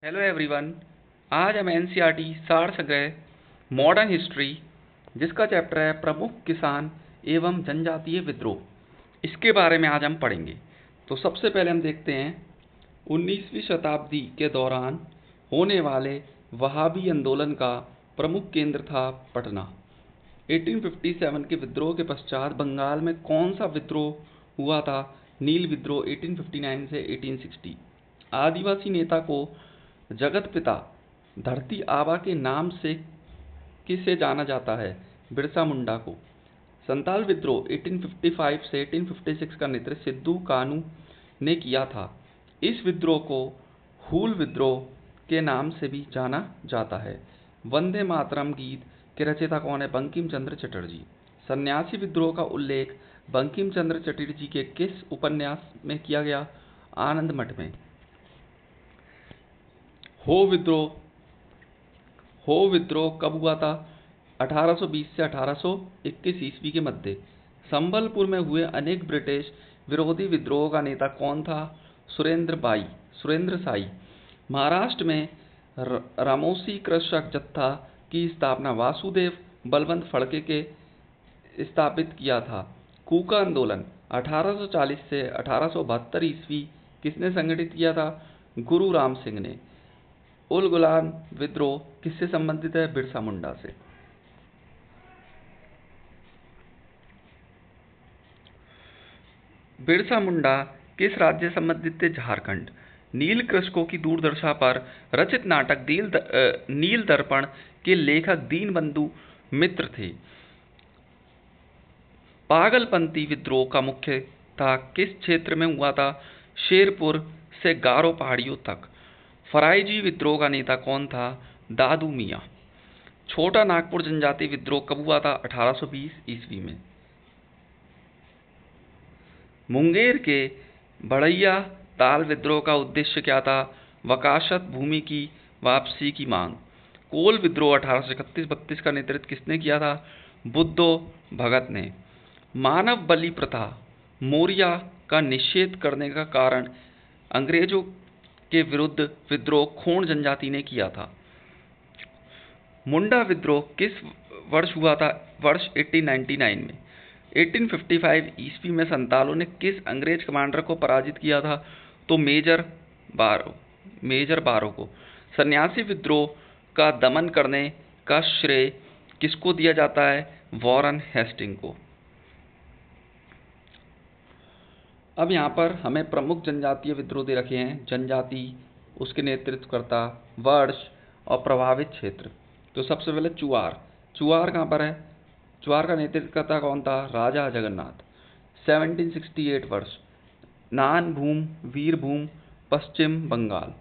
Hello everyone. आज हम NCERT सार संग्रह मॉडर्न हिस्ट्री जिसका चैप्टर है प्रमुख किसान एवं जनजातीय विद्रोह, इसके बारे में आज हम पढ़ेंगे। तो सबसे पहले हम देखते हैं 19वीं शताब्दी के दौरान होने वाले वहाबी आंदोलन का प्रमुख केंद्र था पटना। 1857 के विद्रोह के पश्चात बंगाल में कौन सा विद्रोह हुआ था? नील विद्रोह 1859 से 1860। आदिवासी नेता को जगत पिता धरती आबा के नाम से किसे जाना जाता है? बिरसा मुंडा को। संताल विद्रोह 1855 से 1856 का नेतृत्व सिद्धू कानू ने किया था। इस विद्रोह को हूल विद्रोह के नाम से भी जाना जाता है। वंदे मातरम गीत के रचयिता कौन है? बंकिम चंद्र चटर्जी। सन्यासी विद्रोह का उल्लेख बंकिम चंद्र चटर्जी के किस उपन्यास में किया गया? आनंद मठ में। हो विद्रोह कब हुआ था? 1820 से 1821 ईस्वी के मध्य। संबलपुर में हुए अनेक ब्रिटिश विरोधी विद्रोह का नेता कौन था? सुरेंद्र साई। महाराष्ट्र में रामोसी कृषक जत्था की स्थापना वासुदेव बलवंत फड़के के स्थापित किया था। कूका आंदोलन 1840 से 1872 ईस्वी किसने संगठित किया था? गुरु राम सिंह ने। उल गुलान विद्रोह किससे संबंधित है? बिरसा मुंडा से। बिरसा मुंडा किस राज्य से संबंधित थे? झारखंड। नील कृषकों की दूरदर्शा पर रचित नाटक नील दर्पण के लेखक दीनबंधु मित्र थे। पागलपंथी विद्रोह का मुख्य था किस क्षेत्र में हुआ था? शेरपुर से गारो पहाड़ियों तक। फराइजी विद्रोह का नेता कौन था? दादू मियाँ। छोटा नागपुर जनजाति विद्रोह कब हुआ था? 1820 ईस्वी में। मुंगेर के बढ़ैया ताल विद्रोह का उद्देश्य क्या था? वकाशत भूमि की वापसी की मांग। कोल विद्रोह 1831-32 का नेतृत्व किसने किया था? बुद्धो भगत ने। मानव बलि प्रथा मौर्य का निषेध करने का कारण अंग्रेजों के विरुद्ध विद्रोह खोंड जनजाति ने किया था। मुंडा विद्रोह किस वर्ष हुआ था? वर्ष 1899 में। 1855 ईस्वी में संतालों ने किस अंग्रेज कमांडर को पराजित किया था? तो मेजर बारो को। सन्यासी विद्रोह का दमन करने का श्रेय किसको दिया जाता है? वॉरेन हेस्टिंग को। अब यहाँ पर हमें प्रमुख जनजातीय विद्रोह दे रखे हैं। जनजाति, उसके नेतृत्वकर्ता, वर्ष और प्रभावित क्षेत्र। तो सबसे पहले चुआर कहाँ पर है? चुआर का नेतृत्वकर्ता कौन था? राजा जगन्नाथ। 1768 वर्ष। नानभूम वीरभूम पश्चिम बंगाल।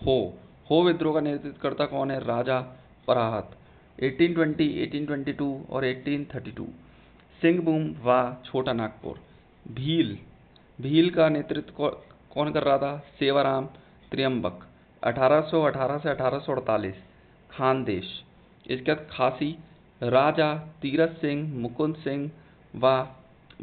हो विद्रोह का नेतृत्वकर्ता कौन है? राजा पराहत। 1820, 1822 और 1832। सिंहभूम व छोटा नागपुर। भील का नेतृत्व कौन कर रहा था? सेवाराम त्र्यंबक। 1818 से 1848 खानदेश। इसके बाद खासी राजा तीरथ सिंह, मुकुंद सिंह व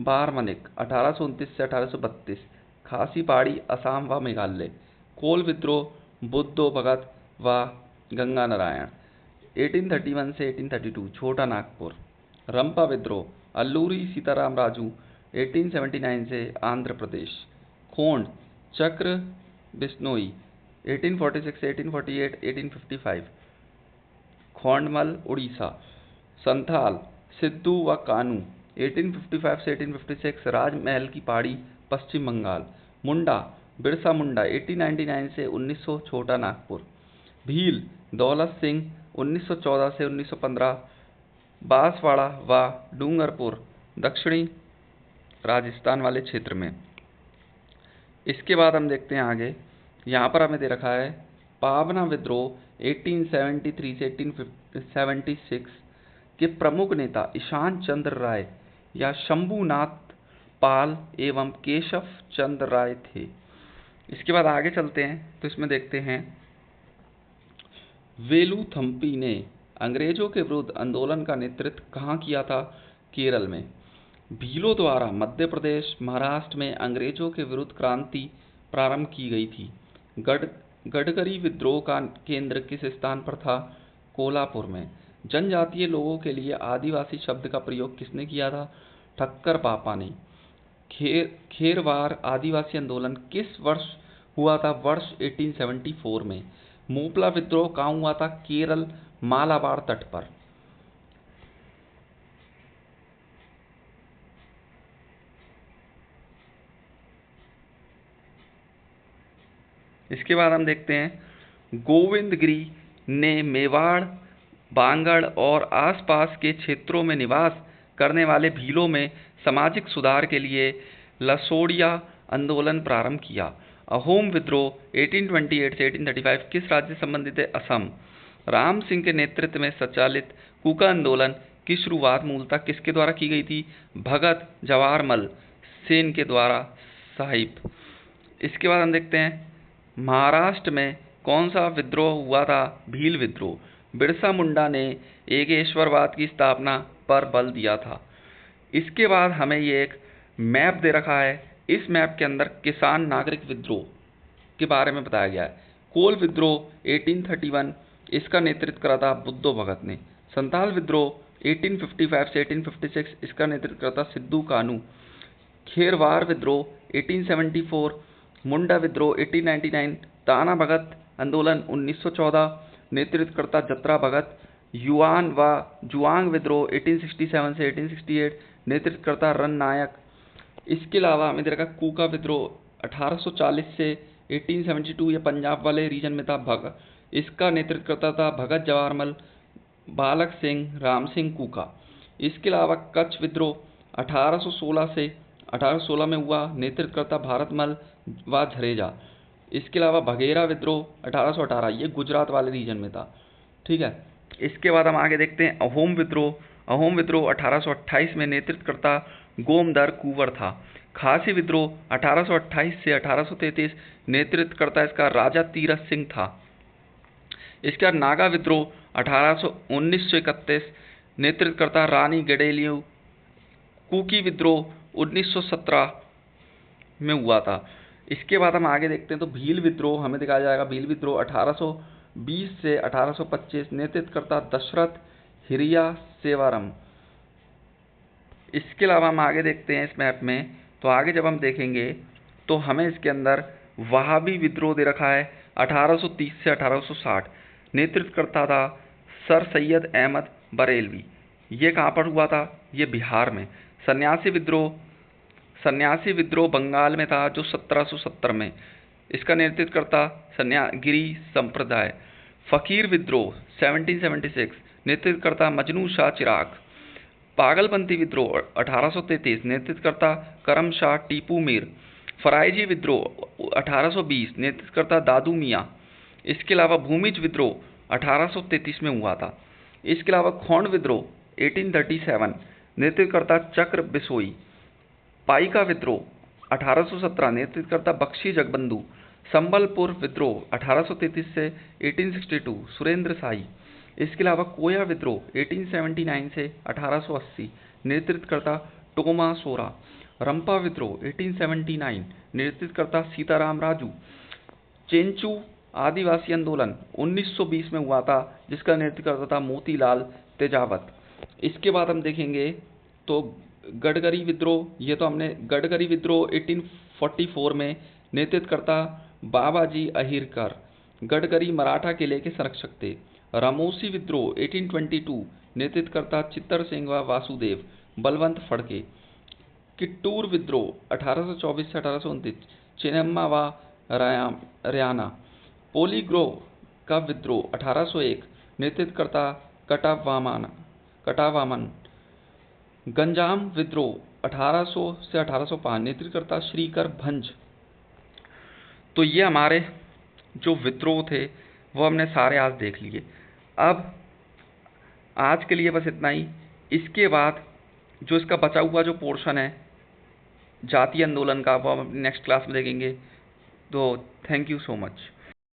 बारमनिक 1829 से 1832। खासी पहाड़ी असम व मेघालय। कोल विद्रोह बुद्धो भगत व गंगा नारायण 1831 से 1832 छोटा नागपुर। रंपा विद्रोह अल्लूरी सीताराम राजू 1879 से आंध्र प्रदेश। खोंड चक्र बिश्नोई 1846 से 1848, 1855 खोंडमल उड़ीसा। संथाल सिद्धू व कानू 1855 से 1856 राजमहल की पहाड़ी पश्चिम बंगाल। मुंडा बिरसा मुंडा 1899 से 1900 छोटा नागपुर। भील दौलत सिंह 1914 से 1915 बांसवाड़ा व डूंगरपुर दक्षिणी राजस्थान वाले क्षेत्र में। इसके बाद हम देखते हैं आगे। यहाँ पर हमें दे रखा है पावना विद्रोह 1873 से 1876 के प्रमुख नेता ईशान चंद्र राय या शंभुनाथ पाल एवं केशव चंद्र राय थे। इसके बाद आगे चलते हैं तो इसमें देखते हैं वेलुथम्पी ने अंग्रेजों के विरुद्ध आंदोलन का नेतृत्व कहाँ किया था? केरल में। भीलों द्वारा मध्य प्रदेश महाराष्ट्र में अंग्रेजों के विरुद्ध क्रांति प्रारंभ की गई थी। गडकरी विद्रोह का केंद्र किस स्थान पर था? कोल्हापुर में। जनजातीय लोगों के लिए आदिवासी शब्द का प्रयोग किसने किया था? ठक्कर पापा ने। खेरवार आदिवासी आंदोलन किस वर्ष हुआ था? वर्ष 1874 में। मोपला विद्रोह कहाँ हुआ था? केरल, मालाबार तट पर। इसके बाद हम देखते हैं गोविंदगिरी ने मेवाड़, बांगड़ और आसपास के क्षेत्रों में निवास करने वाले भीलों में सामाजिक सुधार के लिए लसोड़िया आंदोलन प्रारंभ किया। अहोम विद्रोह 1828 से 1835 किस राज्य से संबंधित है? असम। राम सिंह के नेतृत्व में संचालित कूका आंदोलन की शुरुआत मूलतः किसके द्वारा की गई थी? भगत जवाहरमल सेन के द्वारा साहिब। इसके बाद हम देखते हैं महाराष्ट्र में कौन सा विद्रोह हुआ था? भील विद्रोह। बिरसा मुंडा ने एकेश्वरवाद की स्थापना पर बल दिया था। इसके बाद हमें ये एक मैप दे रखा है। इस मैप के अंदर किसान नागरिक विद्रोह के बारे में बताया गया है। कोल विद्रोह 1831, इसका नेतृत्व करा था बुद्धो भगत ने। संताल विद्रोह 1855 से 1856, इसका नेतृत्व करा था सिद्धू कानू। खेरवार विद्रोह 1874, मुंडा विद्रोह 1899, ताना भगत आंदोलन 1914, नेतृत्वकर्ता जत्रा भगत। युआन व जुआंग विद्रोह 1867 से 1868, नेतृत्वकर्ता रन नायक। इसके अलावा हमें दे रखा कूका विद्रोह 1840 से 1872, ये पंजाब वाले रीजन में था। इसका नेतृत्वकर्ता था भगत जवाहरमल, बालक सिंह, राम सिंह कूका। इसके अलावा कच्छ विद्रोह 1816 से 1816 में हुआ, नेतृत्वकर्ता भारतमल व झरेजा। इसके अलावा बघेरा विद्रोह 1818, ये गुजरात वाले रीजन में था। ठीक है। इसके बाद हम आगे देखते हैं अहोम विद्रोह। अहोम विद्रोह 1828 में नेतृत्वकर्ता गोमदर कुंवर था। खासी विद्रोह 1828 से 1833, नेतृत्वकर्ता इसका राजा तीरथ सिंह था। इसके बाद नागा विद्रोह 1931, नेतृत्वकर्ता रानी गडेलियू। कुकी विद्रोह 1917 में हुआ था। इसके बाद हम आगे देखते हैं तो भील विद्रोह हमें दिखाया जाएगा। भील विद्रोह 1820 से 1825, नेतृत्वकर्ता दशरथ हिरिया सेवारम। इसके अलावा हम आगे देखते हैं इस मैप में, तो आगे जब हम देखेंगे तो हमें इसके अंदर वहाबी विद्रोह दे रखा है 1830 से 1860, नेतृत्वकर्ता था सर सैयद अहमद बरेलवी। ये कहाँ पर हुआ था? ये बिहार में। सन्यासी विद्रोह बंगाल में था जो 1770 में। इसका नेतृत्वकर्ता गिरी संप्रदाय। फकीर विद्रोह 1776, नेतृत्वकर्ता मजनू शाह चिराग। पागलपंथी विद्रोह 1833, नेतृत्वकर्ता करम शाह टीपू मीर। फराइजी विद्रोह 1820, नेतृत्वकर्ता दादू मियाँ। इसके अलावा भूमिज विद्रोह 1833 में हुआ था। इसके अलावा खोंड विद्रोह 1837, नेतृत्वकर्ता चक्र बिसोई। पाइका विद्रोह 1817, नेतृत्वकर्ता बख्शी जगबंधु। संबलपुर विद्रोह 1833 से 1862, सुरेंद्र शाही। इसके अलावा कोया विद्रोह 1879 से 1880, नेतृत्वकर्ता टोमा सोरा। रंपा विद्रोह 1879, नेतृत्वकर्ता सीताराम राजू। चेंचू आदिवासी आंदोलन 1920 में हुआ था, जिसका नेतृत्व था मोतीलाल तेजावत। इसके बाद हम देखेंगे तो गडकरी विद्रोह, ये तो हमने गडकरी विद्रोह 1844 में, नेतृत्वकर्ता बाबाजी अहिरकर। गडकरी मराठा किले के संरक्षक थे। रामोसी विद्रोह 1822, नेतृत्वकर्ता चित्तर सिंह व वासुदेव बलवंत फड़के। किट्टूर विद्रोह 1824 से 1829, चिन्नम्मा व रयाना। पोलीग्रो का विद्रोह 1801, नेतृत्वकर्ता कटावामन। गंजाम विद्रोह 1800 से 1805, नेतृत्वकर्ता श्रीकर भंज। तो ये हमारे जो विद्रोह थे वो हमने सारे आज देख लिए। अब आज के लिए बस इतना ही। इसके बाद जो इसका बचा हुआ जो पोर्शन है जातीय आंदोलन का, वो हम अपनी नेक्स्ट क्लास में देखेंगे। तो थैंक यू सो मच।